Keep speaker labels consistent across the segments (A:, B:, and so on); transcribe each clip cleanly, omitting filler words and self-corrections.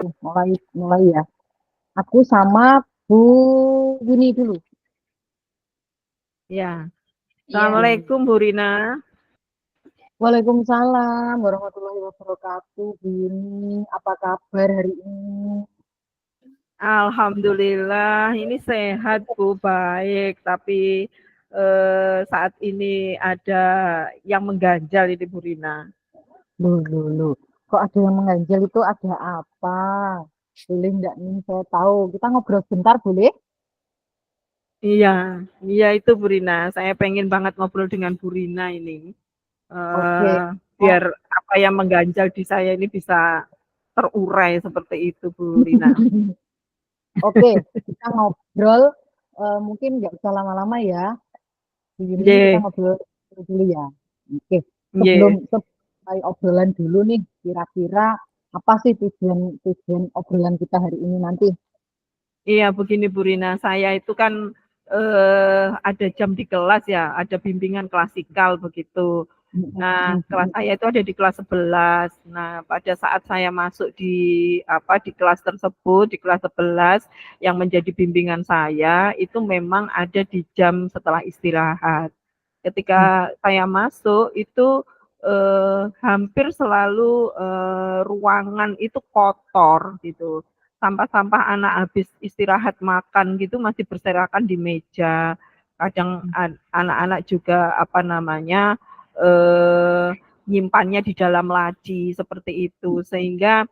A: Mulai mulai ya. Aku sama Bu Yuni dulu.
B: Ya,
A: Ya.
B: Assalamualaikum Bu Rina.
A: Waalaikumsalam warahmatullahi wabarakatuh. Bu Yuni, apa kabar hari ini?
B: Alhamdulillah, ini sehat Bu, baik. Tapi saat ini ada yang mengganjal ini Bu Rina.
A: Loh. Kok ada yang mengganjal itu ada apa? Boleh nggak nih saya tahu? Kita ngobrol sebentar boleh?
B: Iya, iya itu Bu Rina. Saya pengen banget ngobrol dengan Bu Rina ini.
A: Oke.
B: Biar apa yang mengganjal di saya ini bisa terurai seperti itu Bu Rina.
A: Oke, kita ngobrol mungkin nggak usah lama-lama ya. Bu Yuni, kita
B: Ye,
A: ngobrol dulu ya. Oke, sebelum
B: ye.
A: selesai obrolan dulu nih, kira-kira apa sih tujuan tujuan obrolan kita hari ini nanti?
B: Iya begini Bu Rina, saya itu kan ada jam di kelas ya, ada bimbingan klasikal begitu. Nah, kelas saya itu ada di kelas 11. Nah, pada saat saya masuk di apa di kelas tersebut, di kelas 11 yang menjadi bimbingan saya itu memang ada di jam setelah istirahat. Ketika saya masuk itu hampir selalu ruangan itu kotor gitu. Sampah-sampah anak habis istirahat makan gitu masih berserakan di meja. Kadang anak-anak juga apa namanya nyimpannya di dalam laci seperti itu sehingga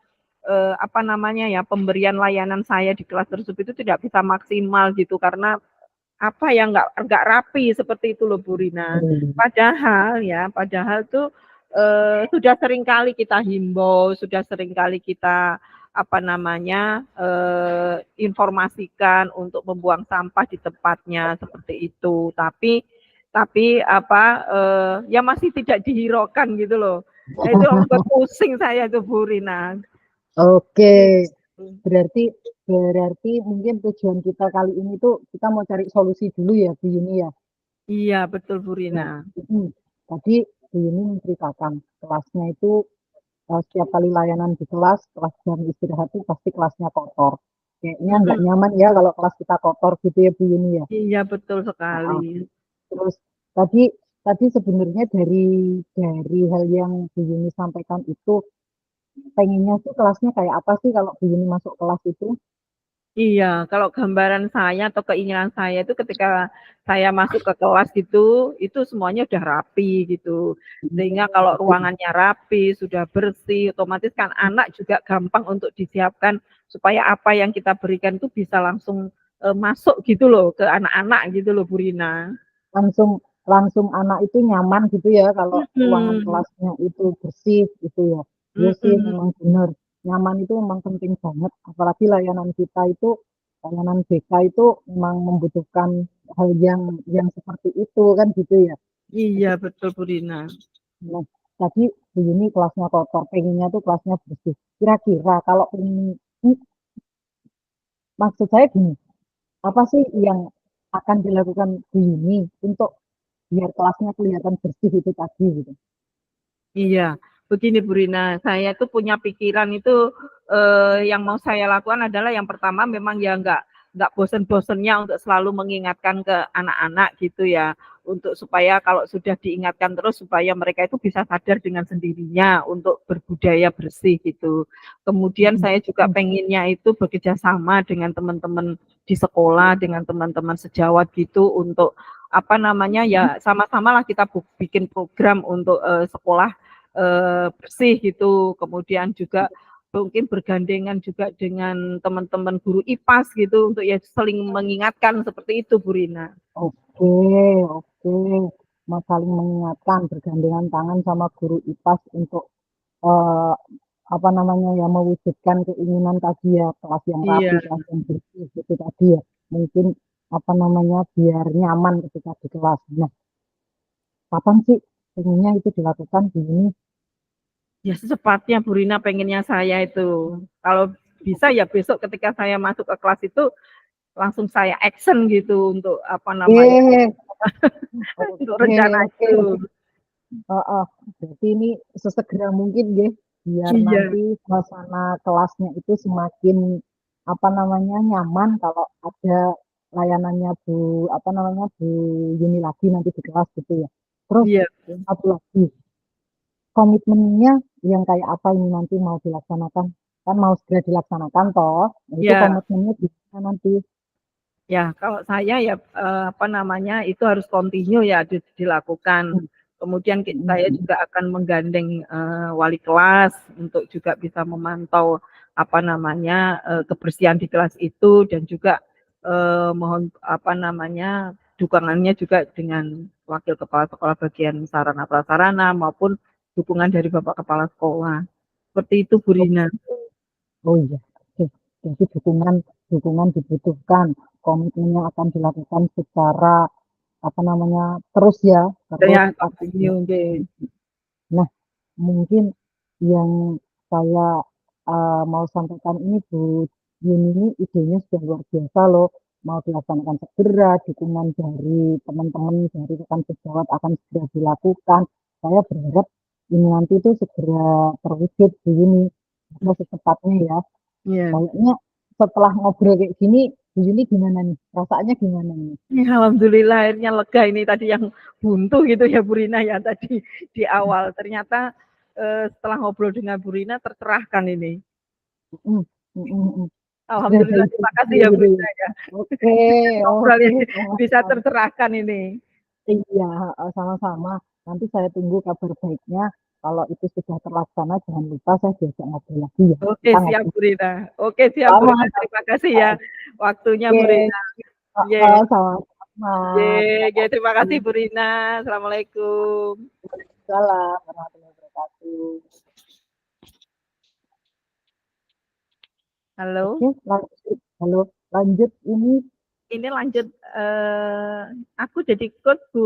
B: apa namanya ya pemberian layanan saya di kelas tersebut itu tidak bisa maksimal gitu karena apa yang nggak rapi seperti itu loh Bu Rina.
A: Hmm.
B: Padahal tuh sudah sering kali kita himbau, sudah sering kali kita apa namanya informasikan untuk membuang sampah di tempatnya seperti itu. Tapi apa ya masih tidak dihiraukan gitu loh. Itu membuat pusing saya tuh Bu Rina.
A: Oke,
B: Gitu.
A: berarti berarti mungkin tujuan kita kali ini tuh kita mau cari solusi dulu ya, Bu Yuni ya.
B: Iya betul Bu
A: Ya,
B: Rina.
A: tadi Bu Yuni menceritakan kelasnya itu setiap kali layanan di kelas, kelas jam istirahat itu pasti kelasnya kotor. Kayaknya nggak
B: Mm-mm.
A: nyaman ya kalau kelas kita kotor gitu ya Bu Yuni ya.
B: Iya betul sekali.
A: Nah, terus tadi tadi sebenarnya dari hal yang Bu Yuni sampaikan itu pengennya sih kelasnya kayak apa sih kalau Bu Yuni masuk kelas itu?
B: Iya, kalau gambaran saya atau keinginan saya itu ketika saya masuk ke kelas gitu, itu semuanya udah rapi gitu. Sehingga kalau ruangannya rapi, sudah bersih, otomatis kan anak juga gampang untuk disiapkan supaya apa yang kita berikan itu bisa langsung masuk gitu loh ke anak-anak gitu loh Bu Rina.
A: Langsung langsung anak itu nyaman gitu ya kalau ruangan
B: Mm-mm.
A: kelasnya itu bersih gitu ya. Iya sih
B: Mm-mm.
A: memang benar. Nyaman itu memang penting banget. Apalagi layanan kita itu layanan BK itu memang membutuhkan hal yang seperti itu kan gitu ya.
B: Iya betul Bu Rina.
A: Nah, tadi begini kelasnya kotor, pengennya tuh kelasnya bersih. Kira-kira kalau maksud saya gini, apa sih yang akan dilakukan Bu Yuni untuk biar kelasnya kelihatan bersih itu tadi gitu.
B: Iya, begini Bu Rina, saya tuh punya pikiran itu yang mau saya lakukan adalah yang pertama memang ya nggak bosen-bosennya untuk selalu mengingatkan ke anak-anak gitu ya, untuk supaya kalau sudah diingatkan terus supaya mereka itu bisa sadar dengan sendirinya untuk berbudaya bersih gitu. Kemudian saya juga pengennya itu bekerja sama dengan teman-teman di sekolah, dengan teman-teman sejawat gitu untuk apa namanya ya sama-sama lah kita bikin program untuk sekolah bersih gitu. Kemudian juga mungkin bergandengan juga dengan teman-teman guru IPAS gitu untuk ya saling mengingatkan seperti itu Bu Rina.
A: Oke, oke. Mau saling mengingatkan, bergandengan tangan sama guru IPAS untuk eh, apa namanya ya mewujudkan keinginan tadi ya kelas yang rapi,
B: Iya,
A: kelas yang bersih gitu tadi ya. Mungkin apa namanya biar nyaman ketika di kelas. Nah, kapan sih pengennya itu dilakukan di ini?
B: ya secepatnya Bu Rina pengennya saya itu. Kalau bisa ya besok ketika saya masuk ke kelas itu langsung saya action gitu untuk apa namanya
A: Eh,
B: untuk
A: oke,
B: rencana
A: oke.
B: itu.
A: Berarti ini sesegera mungkin ya. biar
B: Iya,
A: nanti suasana kelasnya itu semakin apa namanya nyaman kalau ada layanannya Bu Yuni lagi nanti di kelas gitu ya. Terus
B: iya, betul.
A: satu lagi, komitmennya yang kayak apa ini nanti mau dilaksanakan? Kan mau segera dilaksanakan toh. Nah, itu
B: Ya,
A: komitmennya gimana nanti?
B: ya, kalau saya ya apa namanya itu harus continue ya dilakukan.
A: Hmm,
B: Kemudian
A: hmm,
B: saya
A: hmm.
B: juga akan menggandeng wali kelas untuk juga bisa memantau apa namanya kebersihan di kelas itu dan juga mohon apa namanya dukungannya juga dengan wakil kepala sekolah bagian sarana prasarana maupun dukungan dari Bapak Kepala Sekolah. Seperti itu Bu
A: Oh,
B: Rina.
A: oh iya. Oke. Jadi dukungan dibutuhkan. Komitmennya akan dilakukan secara apa namanya terus ya, terus
B: Saya
A: akan
B: continue. Nggih.
A: dilakukan. Nah, mungkin yang saya mau sampaikan ini Bu Yuni ini idenya sudah luar biasa loh. Mau dilaksanakan segera, dukungan dari teman-teman dari rekan sejawat akan segera dilakukan. Saya berharap ini nanti itu segera terwujud Bu Yuni. Atau secepatnya ya.
B: Iya.
A: Kayaknya setelah ngobrol kayak gini, Bu Yuni gimana nih? Perasaannya gimana nih?
B: Ya, alhamdulillah akhirnya lega ini tadi yang buntu gitu ya Bu Rina ya tadi di awal. Ternyata setelah ngobrol dengan Bu Rina tercerahkan ini.
A: Mm, mm, mm, mm. Sudah ada
B: Alhamdulillah terima kasih
A: ide-ide
B: ya Bu
A: gitu ya.
B: Rina ya.
A: Oke,
B: Ngobrol
A: oke,
B: ini bisa
A: sama-sama.
B: tercerahkan ini.
A: Iya, sama-sama. Nanti saya tunggu kabar baiknya. Kalau itu sudah terlaksana, jangan lupa saya diajak ngobrol lagi ya.
B: Oke
A: Kita
B: siap
A: ngobrol
B: Bu Rina. Oke siap Bu
A: sama.
B: Rina. Terima kasih ya waktunya Bu
A: Oke,
B: Rina. Ye,
A: sama-sama. Terima
B: ye, terima kasih
A: kasih.
B: Bu Rina. Assalamualaikum.
A: Waalaikumsalam warahmatullahi wabarakatuh.
B: Halo.
A: Oke, lanjut. Halo, lanjut ini.
B: Ini lanjut aku jadi coach Bu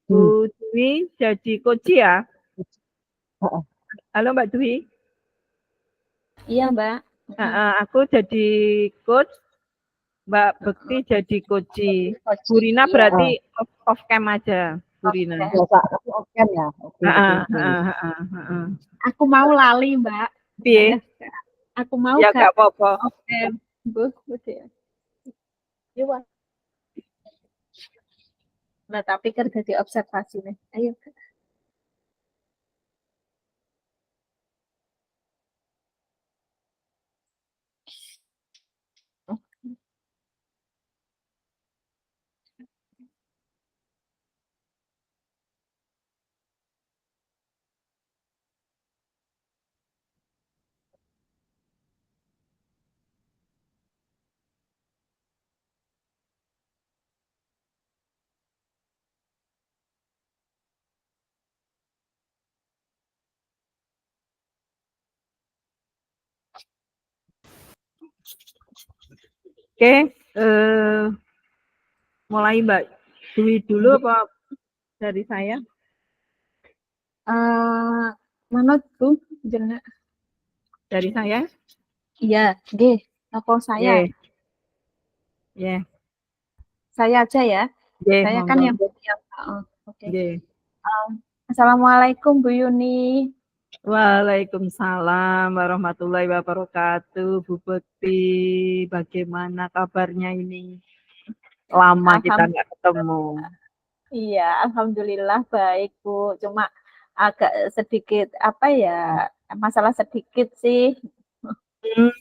A: di
B: Dwi jadi coach ya. Halo Mbak Dwi.
C: Iya, Mbak.
B: Aku jadi coach, Mbak Bekti jadi coachi. Bu
C: Coaching,
B: Rina
C: iya.
B: berarti off cam aja, Bu Rina.
C: Oke.
A: Biasa aku open ya. Oke, oke, oke.
C: Aku mau lali, Mbak.
B: Piye?
C: Aku mau
B: Ya
C: gak
B: gak apa-apa.
C: oke. Bu, ya. Iya, nah, tapi kerja di observasi nih. Ayo.
B: Oke, mulai Mbak Dwi dulu apa dari saya?
C: Mana tuh jeneng?
B: Dari saya?
C: Iya, nggih. Apa saya?
B: Ye, ye,
C: Saya aja ya.
B: ye,
C: Saya kan
B: monggo.
C: yang oke.
B: Ye.
C: Assalamualaikum Bu Yuni.
B: Waalaikumsalam warahmatullahi wabarakatuh. Bu Bekti, bagaimana kabarnya ini? Lama kita nggak ketemu.
C: Iya, alhamdulillah baik, Bu. Cuma agak sedikit apa ya, masalah sedikit sih.
B: Hmm,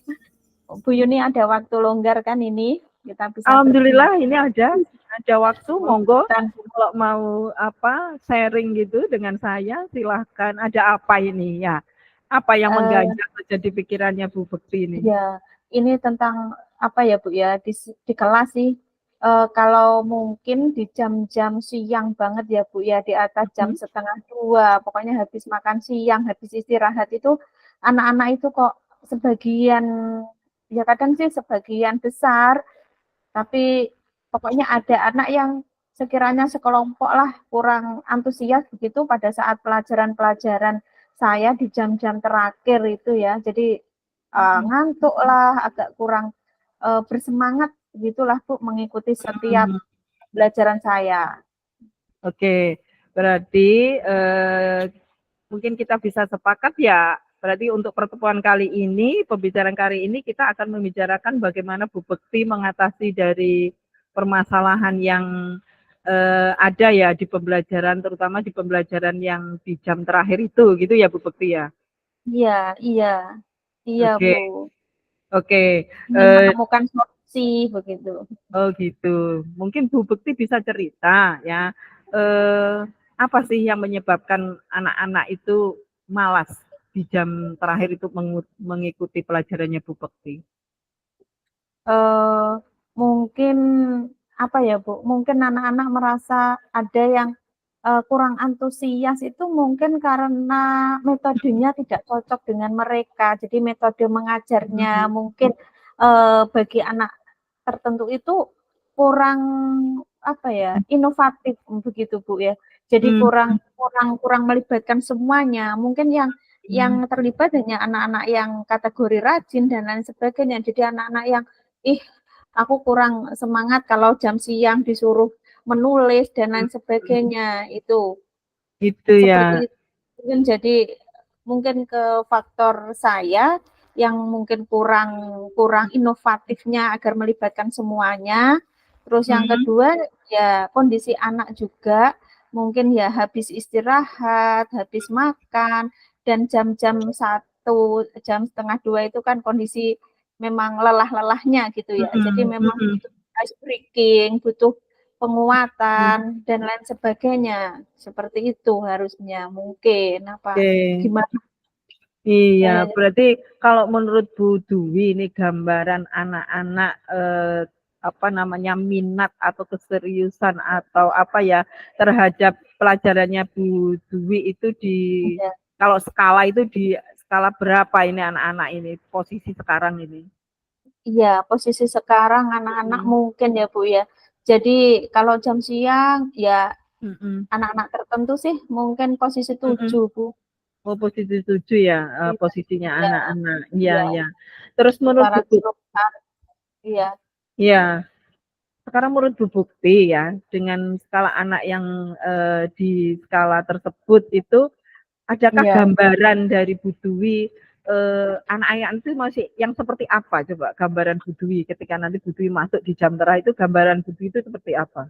C: Bu Yuni ada waktu longgar kan ini? Kita bisa
B: Alhamdulillah ini ada waktu, monggo
C: berbincang.
B: kalau mau apa sharing gitu dengan saya silahkan. Ada apa ini ya? Apa yang
C: Eh,
B: mengganjal terjadi pikirannya Bu Bekti ini?
C: ya, ini tentang apa ya, Bu ya, di kelas sih. Kalau mungkin di jam-jam siang banget ya, Bu ya, di atas jam
B: Hmm,
C: setengah dua, pokoknya habis makan siang, habis istirahat itu anak-anak itu kok sebagian, ya kadang sih sebagian besar, tapi pokoknya ada anak yang sekiranya sekelompok lah kurang antusias begitu pada saat pelajaran-pelajaran saya di jam-jam terakhir itu ya. Jadi ngantuk lah, agak kurang bersemangat begitulah Bu mengikuti setiap
B: hmm.
C: pelajaran saya.
B: Oke, berarti mungkin kita bisa sepakat ya, berarti untuk pertemuan kali ini, pembicaraan kali ini kita akan membicarakan bagaimana Bu Bekti mengatasi dari permasalahan yang ada ya di pembelajaran, terutama di pembelajaran yang di jam terakhir itu, gitu ya Bu Bekti ya?
C: Iya, iya, iya
B: Oke,
C: Bu.
B: oke.
C: Ingin menemukan solusi begitu.
B: Oh gitu. Mungkin Bu Bekti bisa cerita ya, apa sih yang menyebabkan anak-anak itu malas di jam terakhir itu mengikuti pelajarannya Bu Bekti?
C: Eh, mungkin apa ya Bu? Mungkin anak-anak merasa ada yang kurang antusias itu mungkin karena metodenya tidak cocok dengan mereka. Jadi metode mengajarnya
B: Mhm,
C: mungkin bagi anak tertentu itu kurang apa ya, inovatif begitu Bu ya. Jadi
B: mhm,
C: kurang kurang kurang melibatkan semuanya. Mungkin yang
B: mhm,
C: terlibat hanya anak-anak yang kategori rajin dan lain sebagainya. Jadi anak-anak yang ih aku kurang semangat kalau jam siang disuruh menulis dan lain
B: mhm.
C: sebagainya itu.
B: Gitu ya.
C: Seperti itu. Mungkin jadi mungkin ke faktor saya yang mungkin kurang kurang inovatifnya agar melibatkan semuanya. Terus yang
B: Mhm,
C: kedua ya kondisi anak juga mungkin ya habis istirahat, habis makan dan jam-jam 1, jam setengah 2 itu kan kondisi memang lelah-lelahnya gitu ya. Jadi
B: mhm,
C: memang
B: mhm,
C: butuh ice breaking, butuh
B: mhm.
C: penguatan dan lain sebagainya. Seperti itu harusnya, mungkin, apa
B: Oke.
C: gimana?
B: Iya,
C: Eee,
B: berarti kalau menurut Bu Dwi ini gambaran anak-anak, apa namanya, minat atau keseriusan atau apa ya, terhadap pelajarannya Bu Dwi itu di
C: iya
B: kalau skala itu di skala berapa ini anak-anak ini, posisi sekarang ini?
C: iya, posisi sekarang anak-anak
B: Mhm,
C: mungkin ya, Bu, ya. Jadi kalau jam siang, ya
B: mhm,
C: anak-anak tertentu sih mungkin posisi
B: mhm.
C: 7 Bu.
B: Oh, posisi 7 ya,
C: Iya
B: posisinya
C: iya
B: anak-anak. Iya,
C: iya,
B: iya. Terus menurut
C: secara
B: Bu
C: keseluruhan, iya
B: iya. Sekarang menurut Bu Bukti ya, dengan skala anak yang di skala tersebut itu, adakah
C: iya.
B: gambaran dari Bu Dwi, anak-anak itu masih yang seperti apa coba gambaran Bu Dwi ketika nanti Bu Dwi masuk di jam terah itu gambaran Bu Dwi itu seperti apa?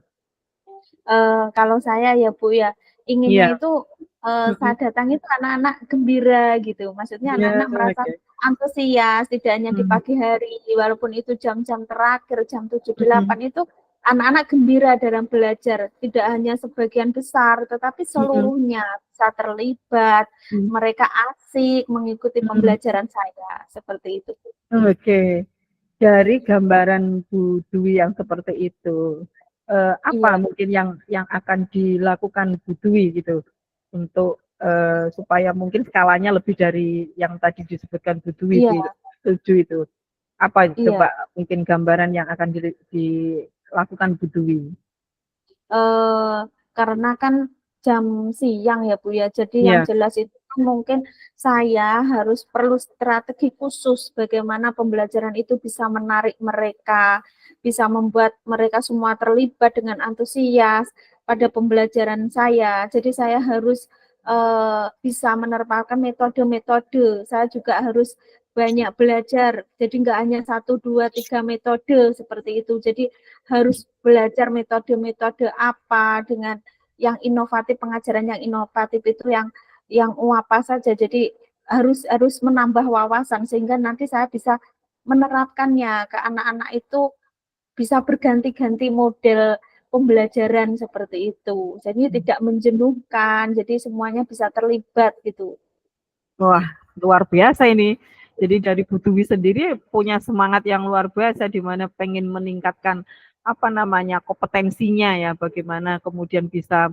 C: Kalau saya ya, Bu, ya, inginnya
B: Iya,
C: itu,
B: mhm.
C: saat datang itu anak-anak gembira gitu. Maksudnya
B: Iya,
C: anak-anak merasa
B: oke.
C: antusias, tidak hanya di
B: Mhm,
C: pagi hari, walaupun itu jam-jam terakhir, jam 7
B: mhm,
C: 8 itu anak-anak gembira dalam belajar. Tidak hanya sebagian besar, tetapi
B: mhm,
C: seluruhnya bisa terlibat,
B: mhm,
C: mereka asik mengikuti
B: mhm.
C: pembelajaran saya, seperti itu.
B: Oke. Dari gambaran Bu Dwi yang seperti itu, apa
C: Iya
B: mungkin yang akan dilakukan Bu Dwi gitu untuk, supaya mungkin skalanya lebih dari yang tadi disebutkan Bu Dwi
C: iya
B: di 7 itu. Apa
C: iya.
B: coba mungkin gambaran yang akan dilakukan Bu Dwi?
C: Eee, karena kan jam siang ya, Bu, ya. Jadi yang
B: Iya,
C: jelas itu kan mungkin saya harus perlu strategi khusus bagaimana pembelajaran itu bisa menarik mereka, bisa membuat mereka semua terlibat dengan antusias pada pembelajaran saya. Jadi saya harus, bisa menerapkan metode-metode. Saya juga harus banyak belajar. Jadi nggak hanya 1, 2, 3 metode seperti itu. Jadi harus belajar metode-metode apa dengan yang inovatif, pengajaran yang inovatif itu yang apa saja. Jadi harus harus menambah wawasan sehingga nanti saya bisa menerapkannya ke anak-anak itu bisa berganti-ganti model pembelajaran seperti itu. Jadi tidak menjenuhkan, jadi semuanya bisa terlibat gitu.
B: wah luar biasa ini. Jadi dari Bu Dwi sendiri punya semangat yang luar biasa di mana pengen meningkatkan apa namanya kompetensinya ya, bagaimana kemudian bisa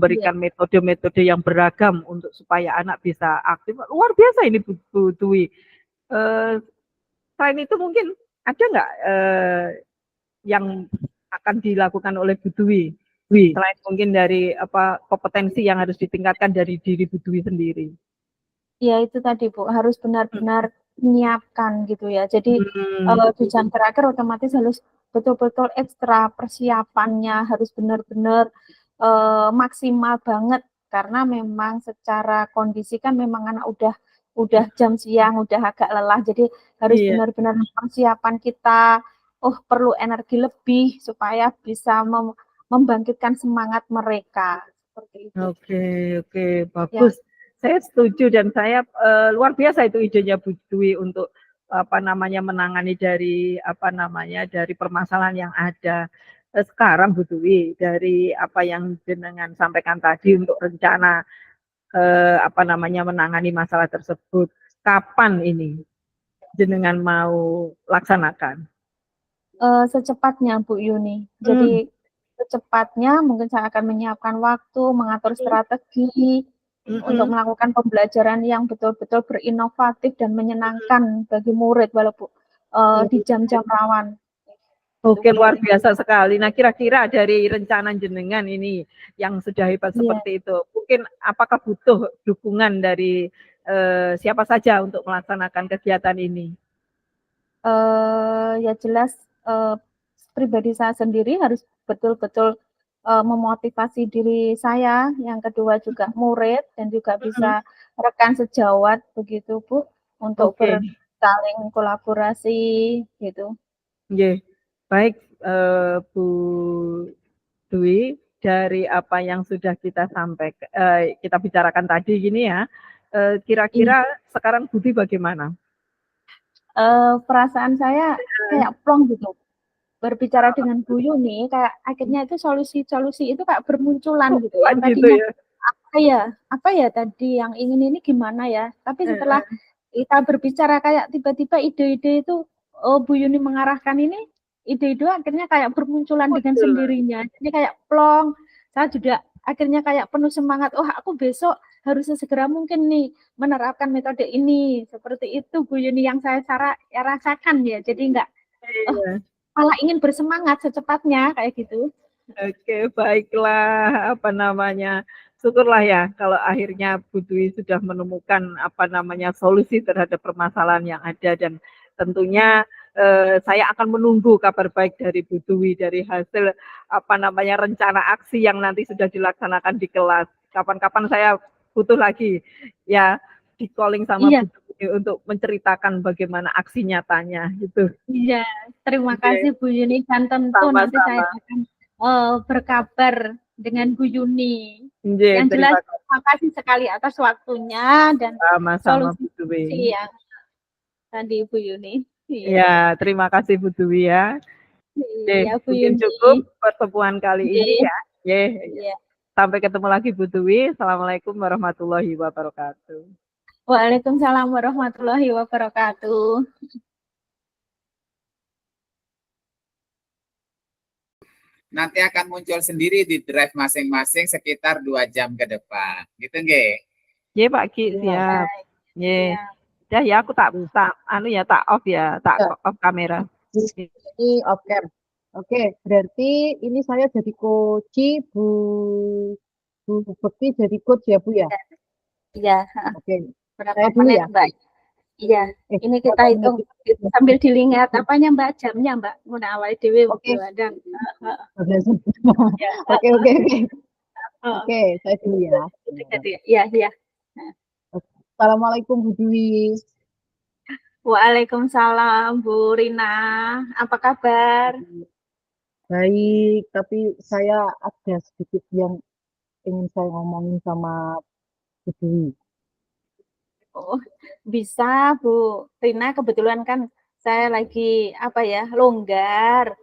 C: Iya
B: memberikan metode-metode yang beragam untuk supaya anak bisa aktif. Luar biasa ini Bu Dwi. Eh, selain itu mungkin ada nggak yang akan dilakukan oleh Bu Dwi? Selain mungkin dari apa kompetensi yang harus ditingkatkan dari diri Bu Dwi sendiri.
C: iya itu tadi Bu, harus benar-benar menyiapkan gitu ya. Jadi,
B: Hmm,
C: di jam terakhir otomatis harus betul-betul ekstra persiapannya, harus benar-benar, maksimal banget karena memang secara kondisi kan memang anak udah jam siang, udah agak lelah, jadi harus
B: Iya.
C: benar-benar persiapan kita. Oh, perlu energi lebih supaya bisa membangkitkan semangat mereka seperti itu.
B: Oke, oke,
C: Ya,
B: bagus. Saya setuju dan saya luar biasa itu idenya Bu Dwi untuk apa namanya menangani dari apa namanya dari permasalahan yang ada. Sekarang Bu Dwi dari apa yang jenengan sampaikan tadi untuk rencana apa namanya menangani masalah tersebut. Kapan ini jenengan mau laksanakan?
C: secepatnya Bu Yuni.
B: Hmm,
C: Jadi secepatnya mungkin saya akan menyiapkan waktu, mengatur strategi untuk
B: mm-mm.
C: melakukan pembelajaran yang betul-betul berinovatif dan menyenangkan bagi murid walaupun di jam-jam rawan. Itu
B: Oke,
C: Bu
B: luar
C: Yuni.
B: biasa sekali. Nah, kira-kira dari rencana jenengan ini yang sudah hebat
C: Iya.
B: seperti itu, mungkin apakah butuh dukungan dari siapa saja untuk melaksanakan kegiatan ini?
C: Ya jelas pribadi saya sendiri harus betul-betul memotivasi diri saya, yang kedua juga murid dan juga
B: Mm-mm.
C: bisa rekan sejawat begitu Bu untuk
B: Oke,
C: bersaling kolaborasi gitu.
B: Nggih. Baik, Bu Dwi, dari apa yang sudah kita sampaikan, kita bicarakan tadi gini ya,
C: Iya.
B: kira-kira sekarang Budi bagaimana?
C: Perasaan saya kayak plong gitu. Berbicara dengan Bu Yuni kayak akhirnya itu solusi-solusi itu kayak bermunculan gitu.
B: Kuat
C: Yang
B: gitu
C: tadinya
B: ya?
C: apa ya tadi yang ingin ini gimana ya? Tapi setelah
B: Heeh,
C: kita berbicara kayak tiba-tiba ide-ide itu Bu Yuni mengarahkan ini ide-ide akhirnya kayak bermunculan dengan
B: betul.
C: sendirinya. Jadi kayak plong. Saya juga akhirnya kayak penuh semangat. Oh, aku besok harus sesegera mungkin nih menerapkan metode ini. Seperti itu Bu Yuni yang saya rasakan ya. Jadi enggak oh,
B: Iya.
C: malah ingin bersemangat secepatnya kayak gitu.
B: Oke, baiklah, apa namanya, syukurlah ya kalau akhirnya Bu Dwi sudah menemukan apa namanya solusi terhadap permasalahan yang ada dan tentunya saya akan menunggu kabar baik dari Bu Dwi dari hasil apa namanya rencana aksi yang nanti sudah dilaksanakan di kelas. Kapan-kapan saya butuh lagi ya di calling sama
C: Iya,
B: Bu Dwi untuk menceritakan bagaimana aksi nyatanya gitu.
C: iya. Terima
B: Oke,
C: kasih Bu Yuni dan tentu nanti saya
B: sama-sama.
C: akan berkabar dengan Bu Yuni.
B: Nggih,
C: Yang jelas
B: terima kasih.
C: terima kasih sekali atas waktunya dan
B: Sama-sama Bu Dwi.
C: solusi yang tadi Bu Yuni. Iya,
B: Ya, terima kasih Bu Dwi ya. Oke,
C: iya Bu
B: mungkin
C: Yuni.
B: cukup pertemuan kali ini
C: Iya,
B: ya. Ye,
C: iya.
B: sampai ketemu lagi Bu Dwi. Assalamualaikum warahmatullahi wabarakatuh.
C: Waalaikumsalam warahmatullahi wabarakatuh.
D: Nanti akan muncul sendiri di drive masing-masing sekitar 2 jam ke depan. Gitu nggih?
B: Ye Pak Ki,
A: Iya,
B: siap. Ye.
C: Iya.
B: Dah ya aku tak
A: iya.
B: tak anu ya tak off ya, tak
A: Ya,
B: off kamera.
A: ini off cam. Oke, berarti ini saya jadi coach, Bu Bu Bekti jadi coach ya Bu ya.
C: Iya,
A: Oke,
C: berapa
A: saya dulu
C: menit
A: ya.
C: Mbak? Iya, ini kita
A: Berapa menit
C: hitung sambil dilihat apanya Mbak jamnya Mbak. Mun awal dhewe
A: Oke,
C: begadang. Heeh. Ya.
A: oke, oke, oke.
C: Heeh.
A: Oke, saya dulu ya.
C: Iya, iya.
A: Assalamualaikum Bu Dwi.
C: Waalaikumsalam Bu Rina. Apa kabar?
A: Baik, tapi saya ada sedikit yang ingin saya ngomongin sama Bu Dwi.
C: Oh, bisa Bu Rina, kebetulan kan saya lagi apa ya, longgar.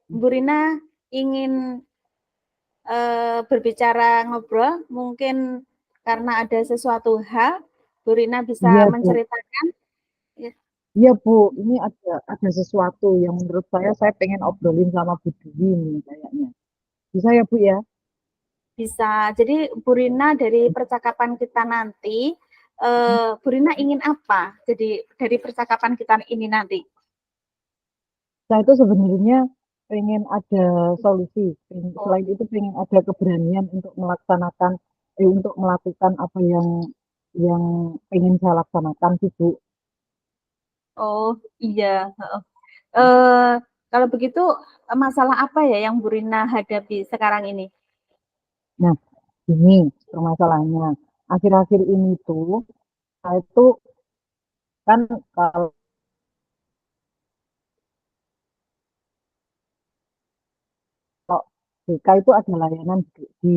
C: Bu Rina ingin berbicara ngobrol, mungkin karena ada sesuatu hal, Bu Rina bisa
A: Iya Bu,
C: menceritakan. Ya.
A: iya Bu, ini ada sesuatu yang menurut saya pengen obrolin sama Bu Dwi nih kayaknya. Bisa ya Bu ya?
C: Bisa. Jadi Bu Rina dari percakapan kita nanti, Bu Rina ingin apa? Jadi dari percakapan kita ini nanti?
A: Saya itu sebenarnya pengen ada solusi.
C: Oh,
A: Selain itu pengen ada keberanian untuk untuk melakukan apa yang pengen saya laksanakan sih Bu.
C: oh iya. Eh, kalau begitu masalah apa ya yang Bu Rina hadapi sekarang ini?
A: Nah, Gini permasalahannya, akhir-akhir ini tuh saya tuh kan kalau BK itu ada layanan di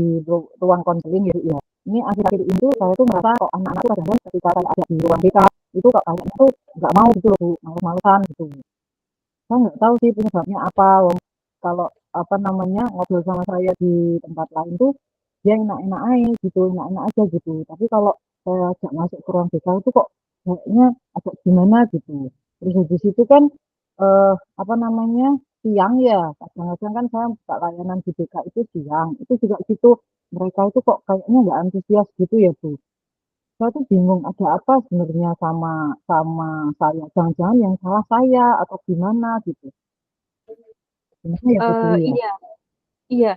A: ruang konseling gitu ya. Ini akhir-akhir ini tuh saya tuh merasa kok anak-anak tuh kadang ketika saya ada di ruang BK itu kok kayaknya tuh nggak mau gitu loh Bu, males-malesan gitu. Saya nggak tahu sih penyebabnya apa. Kalau apa namanya ngobrol sama saya di tempat lain tuh dia enak-enak aja gitu, enak-enak aja gitu. Tapi kalau saya ajak masuk ke ruang BK itu kok kayaknya agak gimana gitu. Terus habis itu kan eh, apa namanya siang ya, kadang-kadang kan saya buka layanan di BK itu siang. Itu juga gitu, mereka itu kok kayaknya nggak antusias gitu ya Bu. Saya tuh bingung ada apa sebenarnya sama sama saya. Jangan-jangan yang salah saya atau gimana gitu. Gimana ya Putri ya?
C: Iya, iya.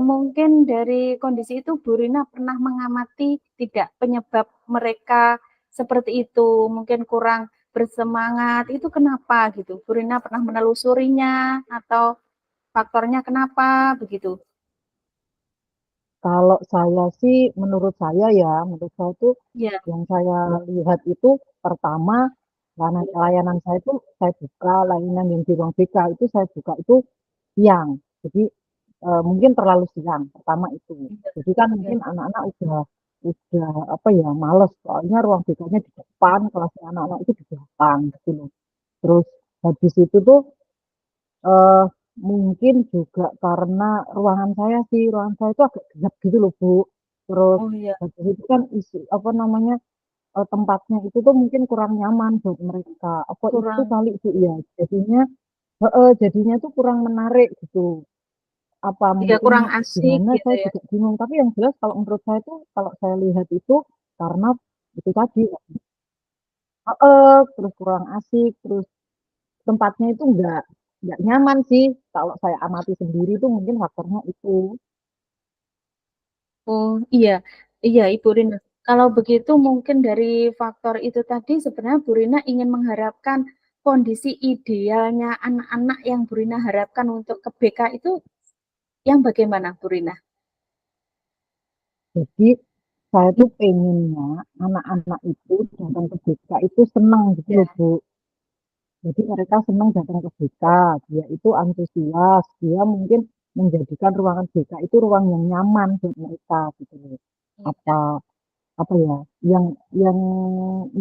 C: Mungkin dari kondisi itu Bu Rina pernah mengamati tidak penyebab mereka seperti itu, mungkin kurang bersemangat, itu kenapa gitu? Bu Rina pernah menelusurinya atau faktornya kenapa begitu?
A: Kalau saya sih, menurut saya tuh
C: Ya,
A: yang saya lihat itu pertama layanan saya itu saya buka layanan yang di ruang BK itu saya buka itu siang. Jadi mungkin terlalu siang. Pertama itu. Jadi kan
C: ya,
A: mungkin anak-anak udah apa ya males. Soalnya ruang BK-nya di depan, kelasnya anak-anak itu di belakang gitu loh. Terus habis itu tuh eh mungkin juga karena ruangan saya itu agak gelap gitu loh Bu. Terus
C: oh iya,
A: habis itu kan isi apa namanya tempatnya itu tuh mungkin kurang nyaman buat mereka. Apa itu
C: kurang,
A: kali sih ya. Jadinya tuh kurang menarik gitu. Apa
C: ya
A: mungkin
C: kurang asik
A: gimana
C: gitu
A: saya
C: ya.
A: juga bingung. Tapi yang jelas kalau menurut saya tuh kalau saya lihat itu karena itu tadi terus kurang asik, terus tempatnya itu nggak nyaman sih. Kalau saya amati sendiri itu mungkin faktornya itu.
C: Oh iya, iya Ibu Rina. Kalau begitu mungkin dari faktor itu tadi sebenarnya Bu Rina ingin mengharapkan kondisi idealnya anak-anak yang Bu Rina harapkan untuk ke BK itu yang bagaimana Bu Rina?
A: Jadi saya tuh pengennya anak-anak itu datang ke BK itu senang gitu loh
C: Ya,
A: Bu. Jadi mereka senang datang ke BK, dia itu antusias, dia mungkin menjadikan ruangan BK itu ruang yang nyaman buat mereka gitu loh.
C: iya.
A: Apa apa ya, yang yang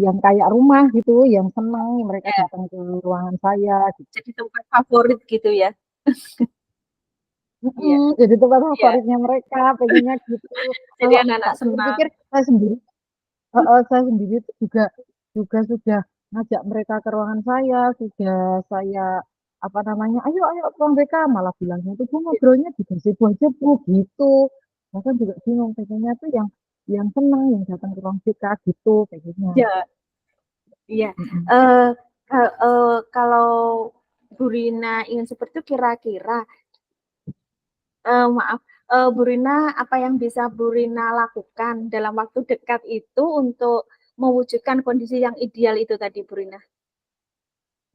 A: yang kayak rumah gitu, yang senang mereka
C: Ya,
A: datang ke ruangan saya gitu.
C: jadi tempat favorit gitu ya. Iya,
A: Jadi tempat
C: iya.
A: favoritnya mereka, pengennya gitu.
C: Jadi
A: Kalau
C: anak-anak
A: tak
C: senang.
A: pikir-pikir saya sendiri itu juga juga sudah ngajak mereka ke ruangan saya, sudah saya apa namanya, ayo ayo ke ruang BK, malah bilangnya itu Bu ngobrolnya di gazebo aja Bu gitu. Bahkan juga bingung pengennya tuh yang senang yang datang ke ruang BK gitu pengennya.
C: Ya, iya.
A: Mm-mm.
C: Eh, kalau Bu Rina ingin seperti itu kira-kira maaf, Bu Rina, apa yang bisa Bu Rina lakukan dalam waktu dekat itu untuk mewujudkan kondisi yang ideal itu tadi, Bu Rina?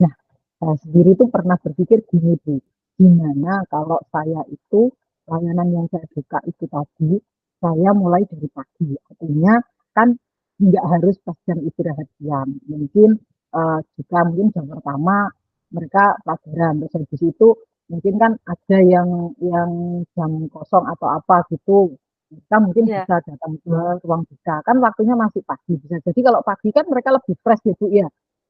A: Nah, saya sendiri tuh pernah berpikir gini Bu, gimana kalau saya itu layanan yang saya buka itu tadi, saya mulai dari pagi. Artinya kan nggak harus pas jam istirahat siang. Mungkin jika mungkin jam pertama mereka pelajaran, terus habis itu mungkin kan ada yang jam kosong atau apa gitu. Kita mungkin
C: Ya,
A: bisa datang ke ruang BK. Kan waktunya masih pagi bisa. Jadi kalau pagi kan mereka lebih fresh ya Bu ya.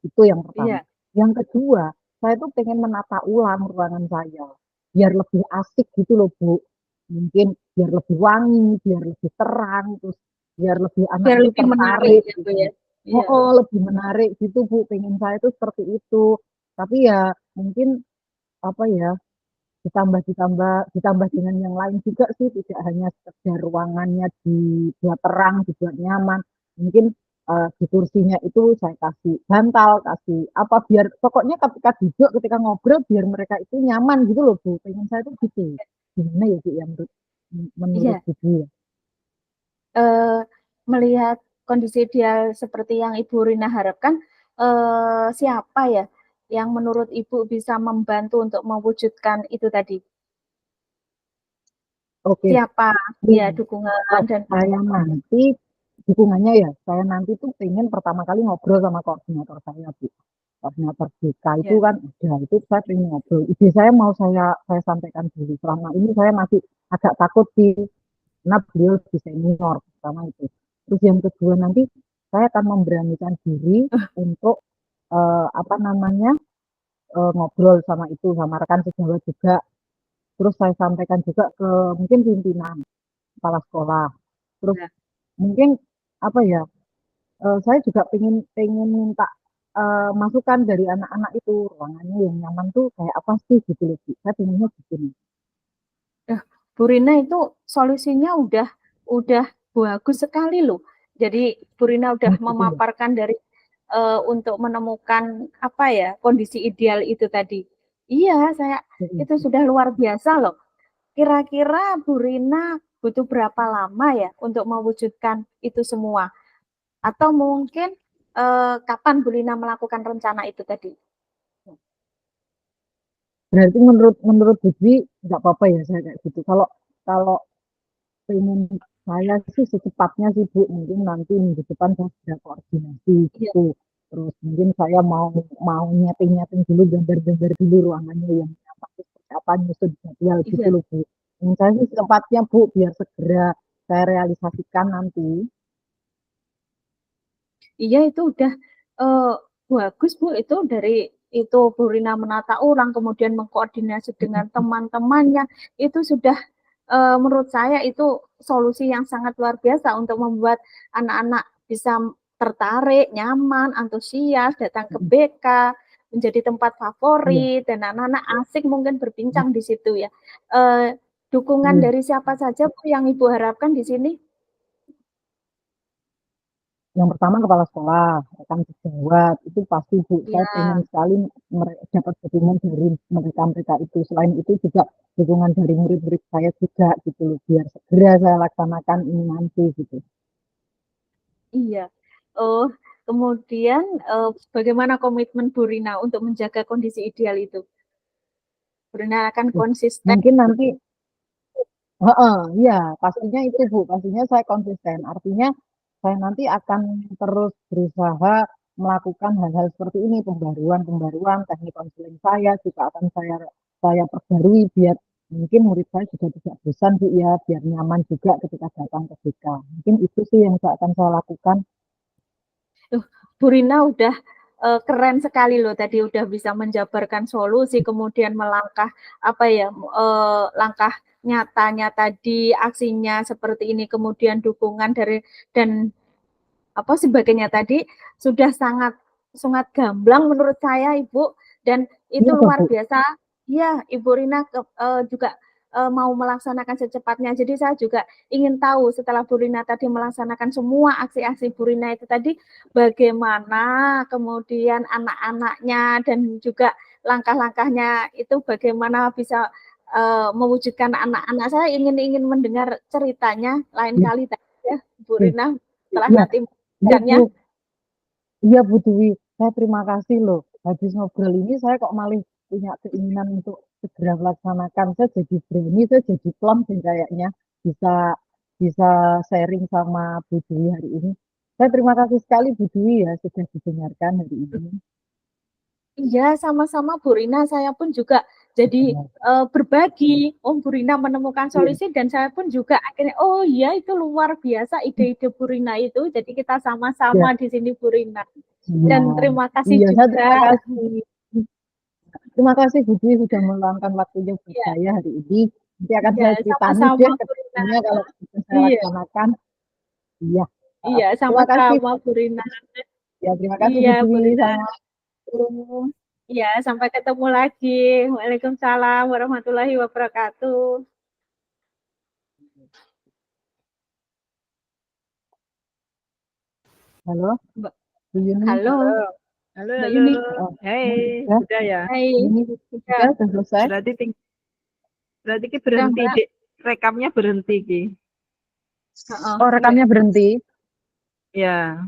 A: Itu yang pertama.
C: iya,
A: Yang kedua, saya tuh pengen menata ulang ruangan saya. Biar lebih asik gitu loh, Bu. Mungkin biar lebih wangi, biar lebih terang, terus biar lebih anak
C: biar
A: itu
C: lebih menarik
A: tertarik
C: ya, Bu
A: gitu.
C: ya.
A: Oh,
C: Iya,
A: oh, lebih menarik gitu, Bu. Pengen saya tuh seperti itu. Tapi ya mungkin apa ya, ditambah dengan yang lain juga sih, tidak hanya sekedar ruangannya dibuat terang, dibuat nyaman. Mungkin di kursinya itu saya kasih bantal, kasih apa biar pokoknya ketika duduk, ketika ngobrol biar mereka itu nyaman gitu loh Bu. Pengen saya tuh gitu. Gimana ya Bu yang menurut
C: iya.
A: Ibu ya?
C: Eh, Melihat kondisi ideal seperti yang Ibu Rina harapkan, siapa ya yang menurut Ibu bisa membantu untuk mewujudkan itu tadi?
A: Oke.
C: siapa
A: Iya.
C: ya dukungan
A: Oh,
C: dan
A: saya nanti dukungannya ya, saya nanti tuh pengen pertama kali ngobrol sama koordinator saya, Bu. Koordinator BK itu
C: ya.
A: kan udah, itu saya pengen ngobrol. Ide saya mau saya sampaikan dulu. Selama ini saya masih agak takut sih, karena beliau lebih senior, pertama itu. Terus yang kedua nanti saya akan memberanikan diri untuk apa namanya ngobrol sama itu, sama rekan sejawat juga. Terus saya sampaikan juga ke mungkin pimpinan kepala sekolah. Terus
C: Ya.
A: mungkin apa ya, saya juga pengen pengen minta masukan dari anak-anak itu, ruangannya yang nyaman tuh kayak apa sih gitu loh, Bu. Saya pengennya begini.
C: Bu Rina itu solusinya udah bagus sekali loh. Jadi Bu Rina udah
A: Gitu ya.
C: memaparkan dari untuk menemukan apa ya kondisi ideal itu tadi. Iya, saya itu sudah luar biasa loh. Kira-kira Bu Rina butuh berapa lama ya untuk mewujudkan itu semua? Atau mungkin kapan Bu Rina melakukan rencana itu tadi?
A: Berarti menurut menurut Budi nggak apa-apa ya saya kayak gitu. Kalau kalau pengen saya sih secepatnya sih Bu, mungkin nanti minggu depan saya sudah koordinasi
C: Iya,
A: gitu. Terus mungkin saya mau mau nyeting-nyeting dulu, gambar-gambar dulu ruangannya yang apa seperti apa, nyusun jadwal gitu
C: iya.
A: loh Bu. Yang saya sih secepatnya Bu, biar segera saya realisasikan nanti.
C: Iya itu udah bagus Bu itu dari itu Bu Rina menata ulang kemudian mengkoordinasi dengan teman-temannya itu sudah menurut saya itu solusi yang sangat luar biasa untuk membuat anak-anak bisa tertarik, nyaman, antusias datang ke BK menjadi tempat
A: Iya,
C: favorit dan anak-anak asik mungkin berbincang di situ ya. Dukungan
A: iya.
C: dari siapa saja Bu yang Ibu harapkan di sini?
A: Yang pertama kepala sekolah, rekan sejawat, itu pasti Bu, saya
C: Ya,
A: pengen sekali dapat dukungan dari mereka-mereka itu. Selain itu juga dukungan dari murid-murid saya juga gitu loh, biar segera saya laksanakan ini nanti gitu.
C: iya. Oh, kemudian bagaimana komitmen Bu Rina untuk menjaga kondisi ideal itu? Bu Rina akan
A: Terus
C: konsisten.
A: mungkin nanti, heeh, ya pastinya itu Bu, pastinya saya konsisten. Artinya saya nanti akan terus berusaha melakukan hal-hal seperti ini, pembaruan-pembaruan teknik konseling saya juga akan saya perbarui biar mungkin murid saya juga tidak bosan Bu ya, biar nyaman juga ketika datang ke BK. Mungkin itu sih yang akan saya lakukan.
C: Bu Rina udah keren sekali loh tadi udah bisa menjabarkan solusi kemudian melangkah apa ya langkah nyatanya tadi aksinya seperti ini kemudian dukungan dari dan apa sebagainya tadi sudah sangat sangat gamblang menurut saya Ibu dan itu
A: Iya
C: luar
A: Bu.
C: biasa. Ya, Ibu Rina juga mau melaksanakan secepatnya. Jadi saya juga ingin tahu setelah Bu Rina tadi melaksanakan semua aksi-aksi Bu Rina itu tadi bagaimana kemudian anak-anaknya dan juga langkah-langkahnya itu bagaimana bisa mewujudkan anak-anak saya ingin mendengar ceritanya lain
A: Iya,
C: kali tadi ya Bu
A: iya,
C: Rina setelah
A: iya,
C: nanti
A: iya, Bu.
C: mengajarnya.
A: Iya Bu Dwi, saya terima kasih loh. Habis ngobrol ini saya kok malah punya keinginan untuk segera melaksanakan. Saya jadi berani, saya jadi plong sih kayaknya bisa bisa sharing sama Bu Dwi hari ini. Saya terima kasih sekali Bu Dwi ya sudah didengarkan hari ini.
C: Iya, sama-sama Bu Rina. Saya pun juga jadi berbagi. Oh, Bu Rina menemukan
A: Iya,
C: solusi dan saya pun juga akhirnya, oh iya itu luar biasa ide-ide Bu Rina itu. Jadi kita
A: iya,
C: sama-sama di sini Bu Rina.
A: iya,
C: Dan terima kasih
A: iya, saya terima
C: juga.
A: kasih. Terima kasih Bu Dwi sudah meluangkan waktunya buat
C: Iya,
A: saya hari ini. Nanti akan
C: iya,
A: saya ceritani
C: sama-sama
A: deh ke
C: Bu Rina.
A: depannya kalau bisa saya
C: Iya,
A: laksanakan. Iya,
C: iya,
A: terima kasih.
C: sama-sama Bu Rina.
A: Ya, terima kasih
C: Iya,
A: Bu
C: Bu
A: Dwi.
C: Rina.
A: Sama.
C: Iya, sampai ketemu lagi. Waalaikumsalam warahmatullahi wabarakatuh.
A: Halo,
C: Mbak,
A: Bu Yuni.
C: halo,
B: Halo,
C: Mbak
B: halo,
C: Yuni.
B: halo. Hei,
A: Udah,
B: sudah ya.
C: Hai,
A: ini
C: sudah,
A: udah selesai.
B: Berarti berarti ki
C: sudah
B: berhenti,
C: Mbak.
B: Dik. Rekamnya berhenti ki.
C: Heeh,
A: Oh,
C: Mbak.
A: rekamnya berhenti.
B: Ya.